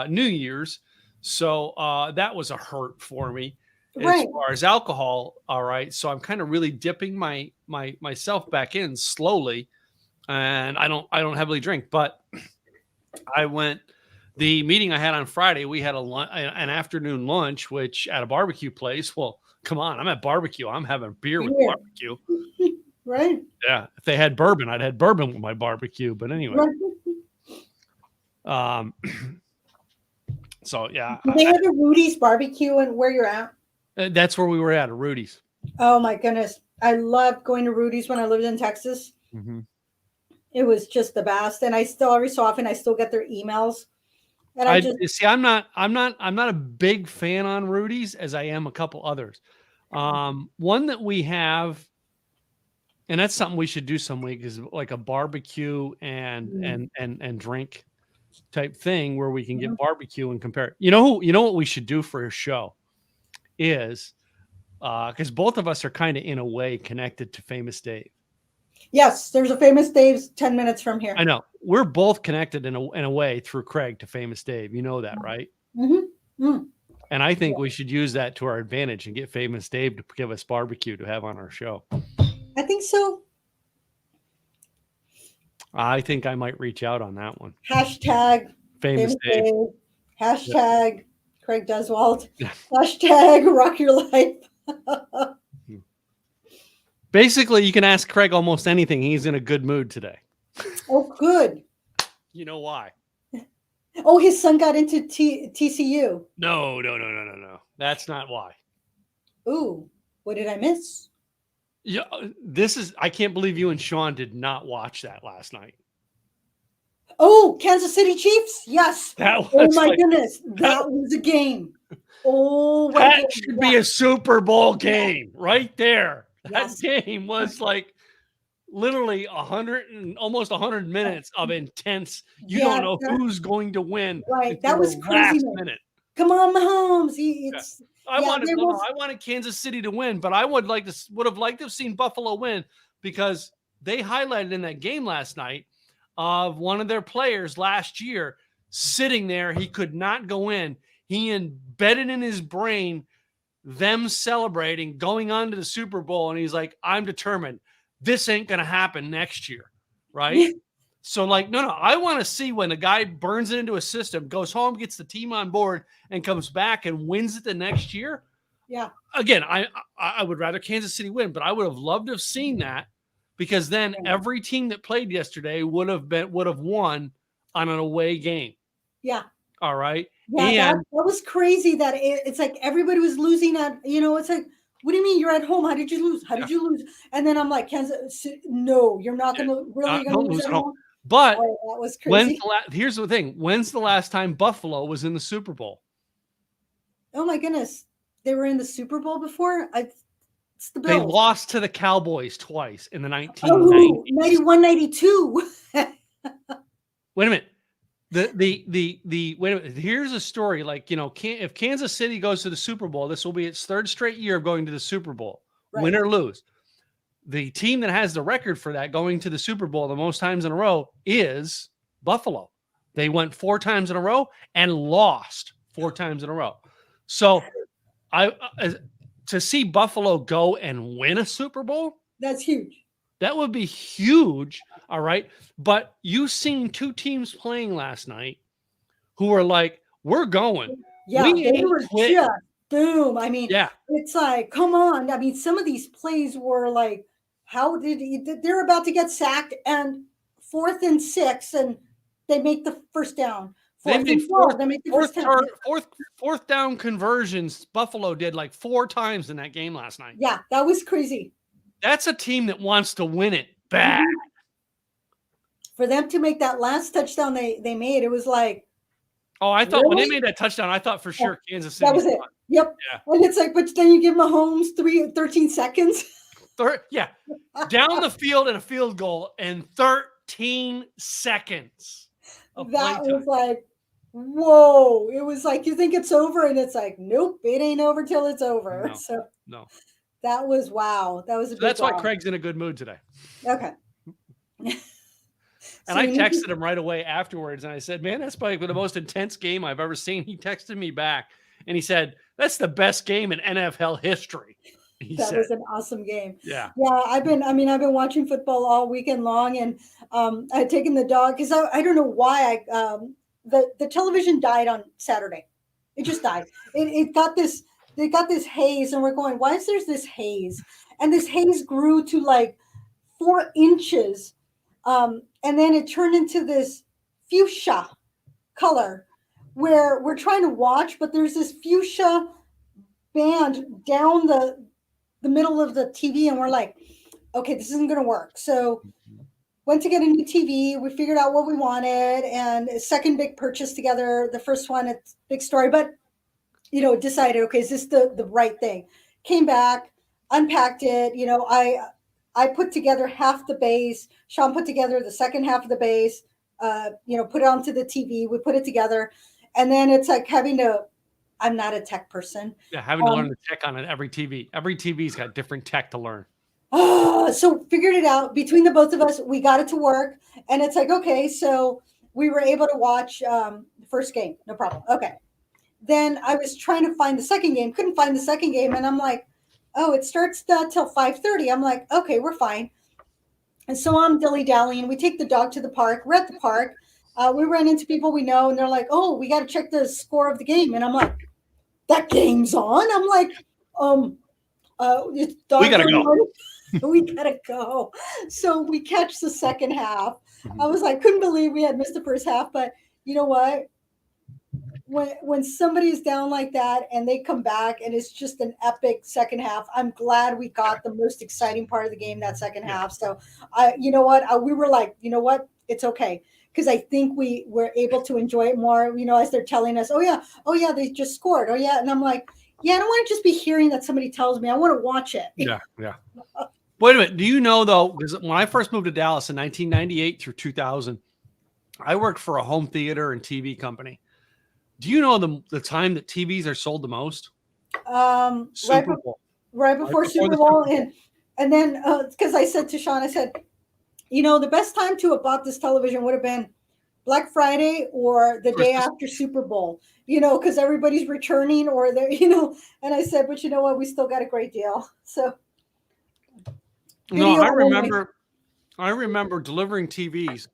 New Year's, so that was a hurt for me as far as alcohol. All right, so I'm kind of really dipping myself back in slowly, and I don't heavily drink, but I went. The meeting I had on Friday, we had an afternoon lunch, which at a barbecue place. Well, come on, I'm at barbecue. I'm having beer with barbecue. Right. Yeah. If they had bourbon, I'd had bourbon with my barbecue. But anyway. So yeah. They had a Rudy's barbecue and where you're at? That's where we were at Rudy's. Oh my goodness. I loved going to Rudy's when I lived in Texas. It was just the best. And I still, every so often, I still get their emails. And I'm not a big fan on Rudy's as I am a couple others. One that we have, and that's something we should do some week, is like a barbecue and drink. type thing where we can Mhm. get barbecue and compare. You know what we should do for a show is because both of us are kind of in a way connected to Famous Dave. Yes, there's a Famous Dave's 10 minutes from here. I know we're both connected in a way through Craig to Famous Dave. You know that, right? Mm-hmm. Mm. And I think we should use that to our advantage and get Famous Dave to give us barbecue to have on our show. I think so. I think I might reach out on that one. Hashtag Famous Dave. Dave. Hashtag Craig Deswald. Hashtag rock your life. Basically, you can ask Craig almost anything. He's in a good mood today. Oh, good. You know why? Oh, his son got into TCU. No. That's not why. Ooh, what did I miss? Yeah, I can't believe you and Sean did not watch that last night. Oh, Kansas City Chiefs. Yes. That was Oh my goodness. That was a game. Oh, that should be a Super Bowl game right there. That Yes. game was like literally 100 almost 100 minutes of intense. You don't know who's going to win. Right. That was crazy. Last minute. Come on, Mahomes. I wanted Kansas City to win, but I would have liked to have seen Buffalo win because they highlighted in that game last night of one of their players last year sitting there. He could not go in. He embedded in his brain them celebrating, going on to the Super Bowl, and he's like, I'm determined. This ain't going to happen next year, right? So, no, I want to see when a guy burns it into a system, goes home, gets the team on board, and comes back and wins it the next year. Yeah. Again, I would rather Kansas City win, but I would have loved to have seen that because then every team that played yesterday would have won on an away game. Yeah. All right. Yeah, that was crazy that it's like everybody was losing at, it's like, what do you mean you're at home? How did you lose? How did you lose? And then I'm like, Kansas, no, you're not going to really going to lose at home. But that was crazy. Here's the thing. When's the last time Buffalo was in the Super Bowl? Oh my goodness. They were in the Super Bowl before? It's the Bills. They lost to the Cowboys twice in the 1990s. 91, 92. Wait a minute. Wait a minute. Here's a story. If Kansas City goes to the Super Bowl, this will be its third straight year of going to the Super Bowl, win or lose. The team that has the record for that going to the Super Bowl the most times in a row is Buffalo. They went 4 times in a row and lost 4 times in a row. So to see Buffalo go and win a Super Bowl, that's huge. That would be huge. All right. But you seen 2 teams playing last night who were like, we're going. Yeah, they were just boom. I mean, it's like, come on. I mean, some of these plays were like, they're about to get sacked and 4th and 6, and they make the first down. Fourth down conversions. Buffalo did 4 times in that game last night. Yeah, that was crazy. That's a team that wants to win it bad. For them to make that last touchdown they made, it was like, oh, I thought when they made that touchdown, I thought for sure Kansas City. That was it. Yep. Yeah. And it's like, but then you give Mahomes 13 seconds. Down the field and a field goal in 13 seconds. That was like, whoa. It was like, you think it's over, and it's like, nope, it ain't over till it's over. No. That was wow. That was a big that's why Craig's in a good mood today. Okay. And I texted him right away afterwards, and I said, man, that's probably the most intense game I've ever seen. He texted me back, and he said, that's the best game in NFL history. That was an awesome game. Yeah. I've been watching football all weekend long, and I had taken the dog because I don't know why the television died on Saturday. It just died. It got this haze, and we're going, why is there this haze? And this haze grew to like 4 inches. And then it turned into this fuchsia color where we're trying to watch, but there's this fuchsia band down the middle of the TV, and we're like, okay, this isn't going to work. So went to get a new TV. We figured out what we wanted, and a second big purchase together. The first one, it's big story, but decided, okay, is this the right thing? Came back, unpacked it. I put together half the base. Sean put together the second half of the base. put it onto the TV. We put it together, and then it's like having to. I'm not a tech person. Yeah, having to learn the tech on it every TV. Every TV's got different tech to learn. So figured it out between the both of us. We got it to work, and it's like, okay, so we were able to watch the first game, no problem. Okay, then I was trying to find the second game, couldn't find the second game, and I'm like, oh, it starts till 5:30. I'm like, okay, we're fine. And so I'm dilly dallying. We take the dog to the park. We're at the park. We run into people we know, and they're like, oh, we got to check the score of the game, and I'm like, that game's on. I'm like, it's we gotta go. We gotta go. So we catch the second half. I was like, couldn't believe we had missed the first half, but you know what? When somebody's down like that and they come back and it's just an epic second half, I'm glad we got the most exciting part of the game that second half. So you know what? We were like, you know what? It's okay. Because I think we were able to enjoy it more, as they're telling us, oh yeah, they just scored. Oh yeah. And I'm like, yeah, I don't want to just be hearing that somebody tells me. I want to watch it. Yeah. Wait a minute. Do you know, though, because when I first moved to Dallas in 1998 through 2000, I worked for a home theater and TV company. Do you know the time that TVs are sold the most? Super Bowl. Right before Super Bowl. And then, because I said to Sean, I said, the best time to have bought this television would have been Black Friday or the day after Super Bowl, because everybody's returning or they're, and I said, but you know what? We still got a great deal. So. No, I remember delivering TVs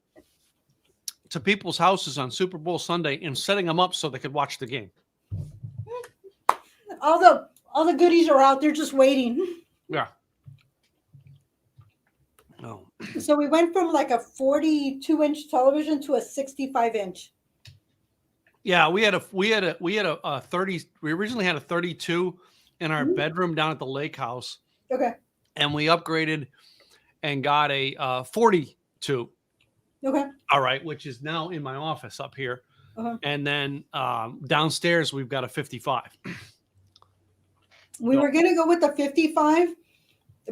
to people's houses on Super Bowl Sunday and setting them up so they could watch the game. All the goodies are out there just waiting. Yeah. No. So we went from like a 42-inch television to a 65-inch. Yeah, we had a 30. We originally had a 32 in our bedroom down at the lake house. Okay. And we upgraded and got a 42. Okay. All right, which is now in my office up here. Uh-huh. And then downstairs, we've got a 55. We were going to go with the 55,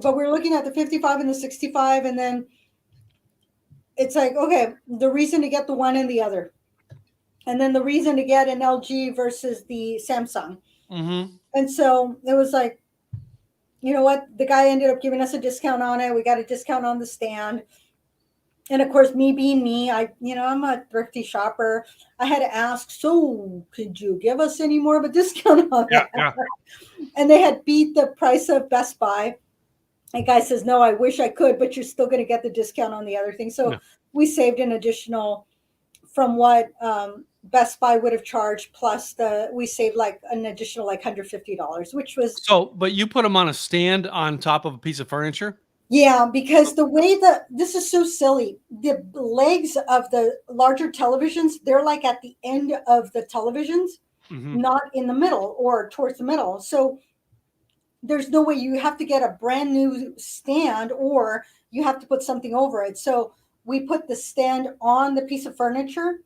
but we were looking at the 55 and the 65. And then it's like, okay, the reason to get the one and the other. And then the reason to get an LG versus the Samsung. Mm-hmm. And so it was like, you know what? The guy ended up giving us a discount on it. We got a discount on the stand. And of course, me being me, I'm a thrifty shopper. I had to ask, so could you give us any more of a discount on that? Yeah. And they had beat the price of Best Buy. And guy says, no, I wish I could, but you're still going to get the discount on the other thing. So we saved an additional from what Best Buy would have charged, plus we saved like an additional like $150, which was but you put them on a stand on top of a piece of furniture? Yeah, because the way this is so silly. The legs of the larger televisions, they're like at the end of the televisions, not in the middle or towards the middle. So there's no way. You have to get a brand new stand or you have to put something over it. So we put the stand on the piece of furniture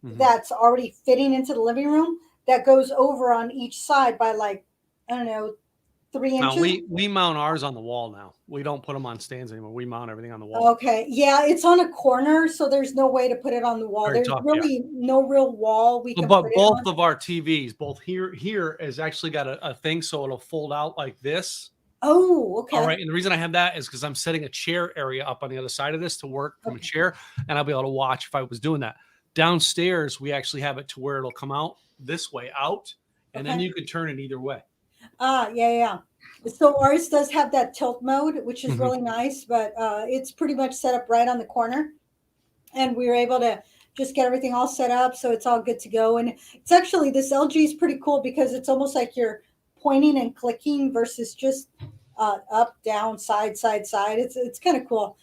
that's already fitting into the living room that goes over on each side by like, I don't know, 3 inches. No, we mount ours on the wall now. We don't put them on stands anymore. We mount everything on the wall. Okay. Yeah, it's on a corner, so there's no way to put it on the wall. There's really no real wall we can but put both it on. of our TVs, both here has actually got a thing so it'll fold out like this. Oh, okay. All right. And the reason I have that is because I'm setting a chair area up on the other side of this to work from a chair, and I'll be able to watch if I was doing that. Downstairs, we actually have it to where it'll come out this way out, and then you can turn it either way. Yeah. So ours does have that tilt mode, which is really nice, but it's pretty much set up right on the corner. And we were able to just get everything all set up. So it's all good to go. And it's actually, this LG is pretty cool because it's almost like you're pointing and clicking versus just up, down, side. It's kind of cool.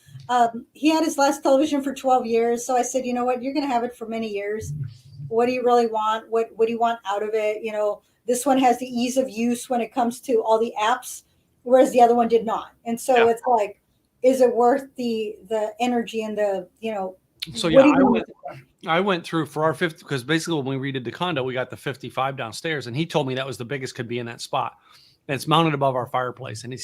He had his last television for 12 years. So I said, you know what, you're going to have it for many years. What do you really want? What do you want out of it? This one has the ease of use when it comes to all the apps, whereas the other one did not. And so it's like, is it worth the energy and the, So I went through for our 50, because basically when we redid the condo, we got the 55 downstairs, and he told me that was the biggest could be in that spot. And it's mounted above our fireplace. And he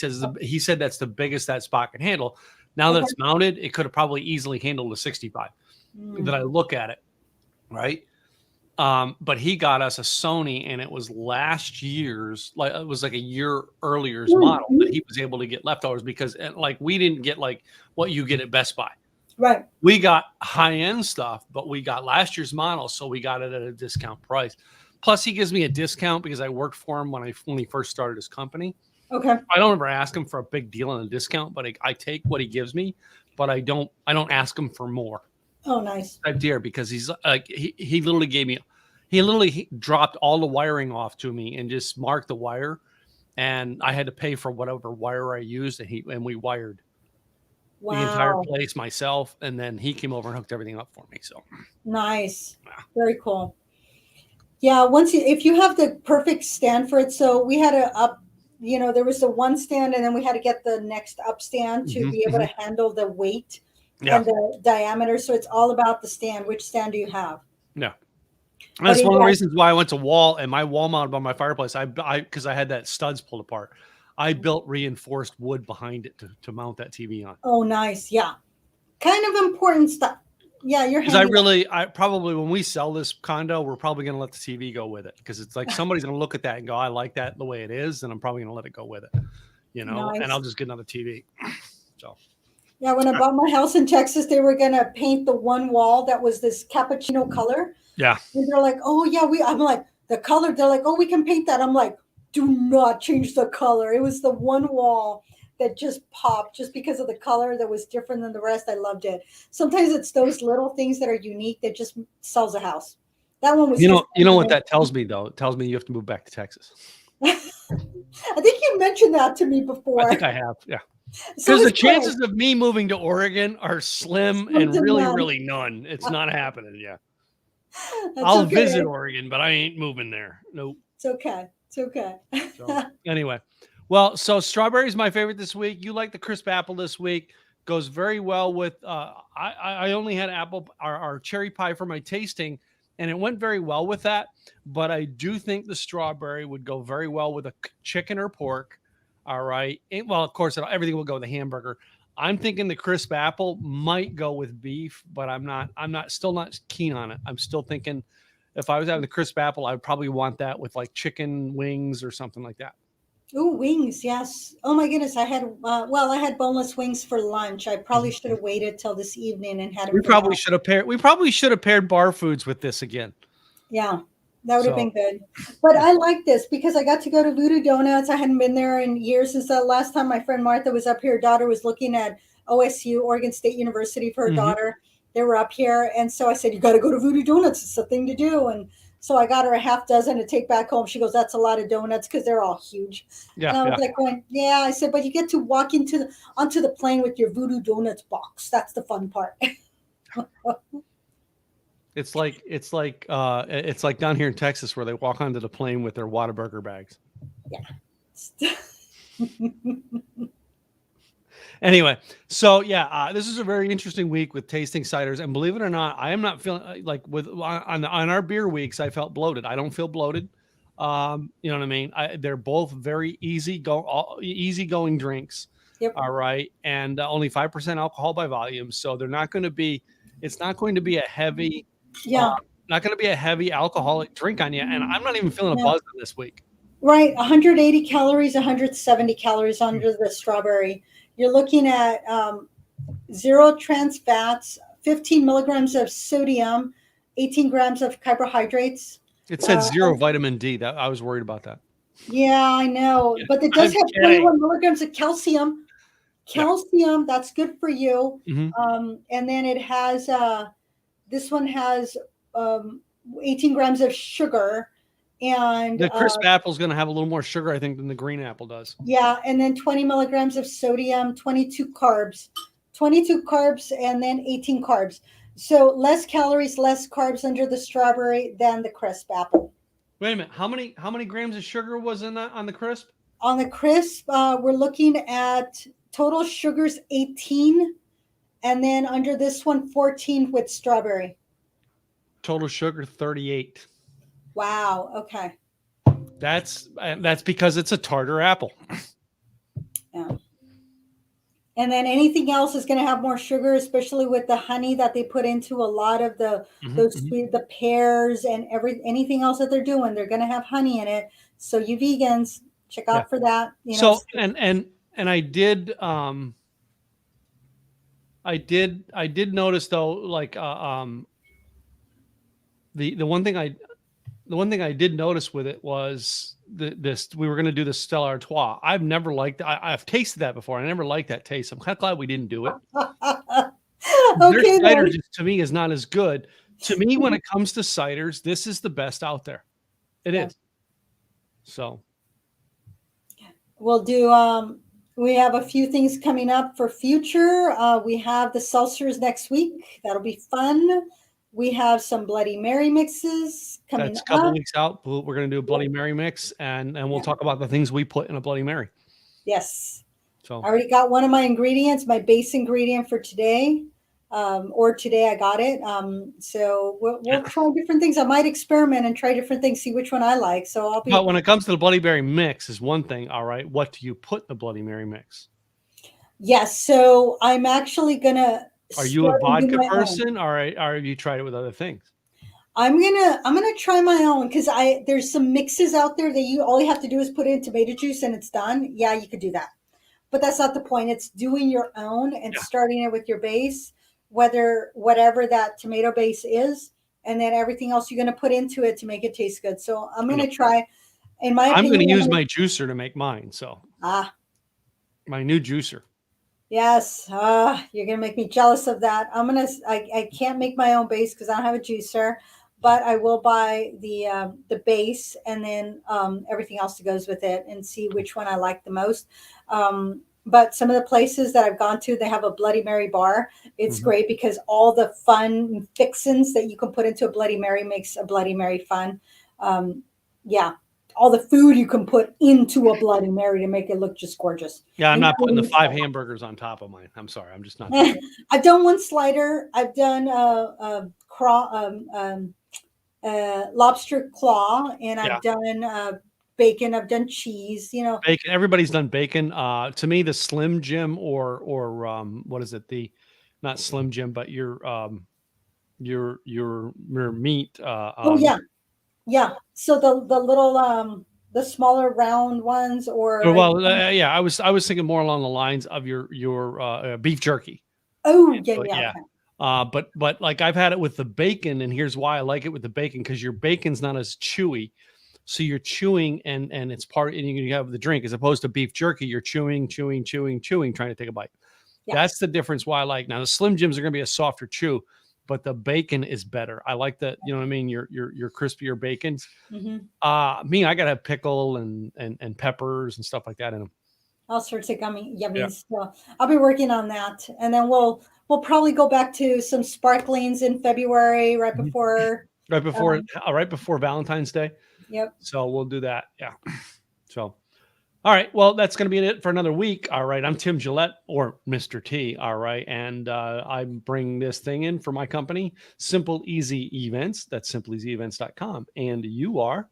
said that's the biggest that spot can handle. Now that it's mounted, it could have probably easily handled a 65. that I look at it, right? But he got us a Sony, and it was last year's, like it was like a year earlier's model that he was able to get leftovers because like we didn't get like what you get at Best Buy. Right. We got high-end stuff, but we got last year's model, so we got it at a discount price. Plus, he gives me a discount because I worked for him when he first started his company. Okay. I don't ever ask him for a big deal on a discount, but I take what he gives me, but I don't ask him for more. Oh, nice. I dare, because he's like he literally gave me, he literally dropped all the wiring off to me and just marked the wire, and I had to pay for whatever wire I used, and we wired the entire place myself, and then he came over and hooked everything up for me. So nice, very cool. Yeah, if you have the perfect stand for it, so we had there was the one stand, and then we had to get the next up stand to be able to handle the weight and the diameter. So it's all about the stand. Which stand do you have? Yeah. That's one of the reasons why I went to wall, and my wall mount by my fireplace, because I had that studs pulled apart. I built reinforced wood behind it to mount that TV on. Oh, nice. Yeah. Kind of important stuff. Yeah, you're because I probably, when we sell this condo, we're probably going to let the TV go with it, because it's like somebody's going to look at that and go, I like that the way it is, and I'm probably going to let it go with it, nice. And I'll just get another TV. So yeah, when I bought my house in Texas, they were going to paint the one wall that was this cappuccino color. Yeah. And they're like, oh yeah, I'm like, the color, they're like, oh, we can paint that. I'm like, do not change the color. It was the one wall that just popped just because of the color that was different than the rest. I loved it. Sometimes it's those little things that are unique that just sells a house. That one was, you know what that tells me though? It tells me you have to move back to Texas. I think you mentioned that to me before. I think I have. Yeah. Because the chances of me moving to Oregon are slim and really, really none. It's not happening. Yeah. I'll visit Oregon, but I ain't moving there. Nope. It's okay. It's okay. So, anyway. Well, so strawberry is my favorite this week. You like the crisp apple this week. Goes very well with, I only had our cherry pie for my tasting, and it went very well with that. But I do think the strawberry would go very well with a chicken or pork. All right. Well, of course, everything will go with a hamburger. I'm thinking the crisp apple might go with beef, but I'm still not keen on it. I'm still thinking if I was having the crisp apple, I would probably want that with like chicken wings or something like that. Oh, wings. Yes. Oh my goodness. I had boneless wings for lunch. I probably should have waited till this evening and had it. We probably should have paired bar foods with this again. Yeah. That would have been good. But I like this because I got to go to Voodoo Donuts. I hadn't been there in years since the last time my friend Martha was up here. Her daughter was looking at OSU, Oregon State University, for her daughter. They were up here. And so I said, you got to go to Voodoo Donuts. It's the thing to do. And so I got her a half dozen to take back home. She goes, that's a lot of donuts because they're all huge. Yeah, and I was like going, yeah. I said, but you get to walk onto the plane with your Voodoo Donuts box. That's the fun part. It's like down here in Texas where they walk onto the plane with their Whataburger bags. Yeah. Anyway, so this is a very interesting week with tasting ciders, and believe it or not, I am not feeling like on our beer weeks. I felt bloated. I don't feel bloated. You know what I mean? They're both very easygoing drinks. Yep. All right, and only 5% alcohol by volume, so they're not going to be. It's not going to be a heavy. Not going to be a heavy alcoholic drink on you, and I'm not even feeling a buzz on this week. Right, 180 calories, 170 calories under the strawberry. You're looking at 0 trans fats, 15 milligrams of sodium, 18 grams of carbohydrates. It said 0 vitamin D. That I was worried about that. Yeah, I know, but it does have 21 milligrams of calcium. Calcium, that's good for you. Mm-hmm. And then it has this one has 18 grams of sugar. And the crisp apple is going to have a little more sugar, I think, than the green apple does. Yeah, and then 20 milligrams of sodium, 22 carbs, and then 18 carbs. So less calories, less carbs under the strawberry than the crisp apple. Wait a minute, how many grams of sugar was in that on the crisp? On the crisp, we're looking at total sugars 18, and then under this one 14 with strawberry. Total sugar 38. Wow. Okay. That's because it's a tartar apple. Yeah. And then anything else is going to have more sugar, especially with the honey that they put into a lot of the Mhm, those mhm. sweet the pears and anything else that they're doing. They're going to have honey in it. So you vegans, check Yeah. out for that. So and I did notice though, like the one thing I did notice with it was this we were going to do the Stella Artois. I've never liked I've tasted that before. I never liked that taste. I'm kind of glad we didn't do it. Their Okay cider then. just to me is not as good. To me, when it comes to ciders, this is the best out there. It Yeah. is. So We'll do we have a few things coming up for future. We have the seltzers next week. That'll be fun. We have some Bloody Mary mixes coming that's a couple up. weeks out. We're going to do a Bloody Mary mix, and we'll Yeah. talk about the things we put in a Bloody Mary. Yes. I So already got one of my ingredients, my base ingredient for today. Or today I got it. So we'll try different things. I might experiment and try different things, see which one I like. So I'll but be, when it comes to the Bloody Mary mix, is one thing. All right, what do you put in the Bloody Mary mix? yes. So I'm actually gonna Are you a start and do vodka my own. person, or have you tried it with other things? I'm gonna try my own because there's some mixes out there that you all you have to do is put in tomato juice and it's done. Yeah, you could do that. But that's not the point. It's doing your own and Yeah. starting it with your base, whatever that tomato base is, and then everything else you're going to put into it to make it taste good. So I'm going Yeah. to try. In my I'm going opinion, to use my juicer to make mine. So ah my new juicer. yes, you're going to make me jealous of that. I can't make my own base because I don't have a juicer, but I will buy the base and then everything else that goes with it and see which one I like the most. But some of the places that I've gone to, they have a Bloody Mary bar. It's Mhm. great because all the fun fixins that you can put into a Bloody Mary makes a Bloody Mary fun. Yeah, all the food you can put into a Bloody Mary to make it look just gorgeous, Yeah, I'm not putting the including 5 hamburgers on top of mine. I'm sorry, I'm just not doing it. I've done one slider. I've done lobster claw, and Yeah, I've done bacon. I've done cheese. bacon. Everybody's done bacon. To me, the Slim Jim or what is it? The not Slim Jim, but your meat. Oh yeah, yeah. So the little the smaller round ones, or Well, yeah, I was thinking more along the lines of your beef jerky. oh yeah, But yeah, yeah. okay. But like I've had it with the bacon, and here's why I like it with the bacon, because your bacon's not as chewy. So you're chewing and it's part, and you have the drink, as opposed to beef jerky, you're chewing, chewing, chewing, chewing, trying to take a bite. Yeah. That's the difference why I like. Now the Slim Jims are gonna be a softer chew, but the bacon is better. I like the, you know what I mean, your crispier bacons. Hmm. Me, I gotta have pickle and peppers and stuff like that in them. All sorts of gummy Yeah. yummies. So I'll be working on that, and then we'll probably go back to some sparklings in February, right Mhm. before. Um, Right before Valentine's Day. yep. So we'll do that. Yeah. So, all right. Well, that's going to be it for another week. All right. I'm Tim Gillette, or Mr. T. All right. And I bring this thing in for my company, Simple Easy Events. That's simpleeasyevents.com. And you are?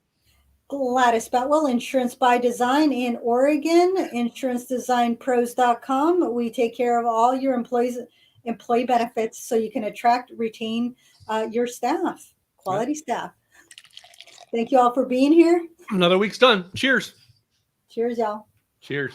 Gladys Batwell, Insurance by Design in Oregon, insurancedesignpros.com. We take care of all your employee benefits so you can attract, retain your staff, Yeah. quality staff. Thank you all for being here. Another week's done. Cheers. Cheers, y'all. Cheers.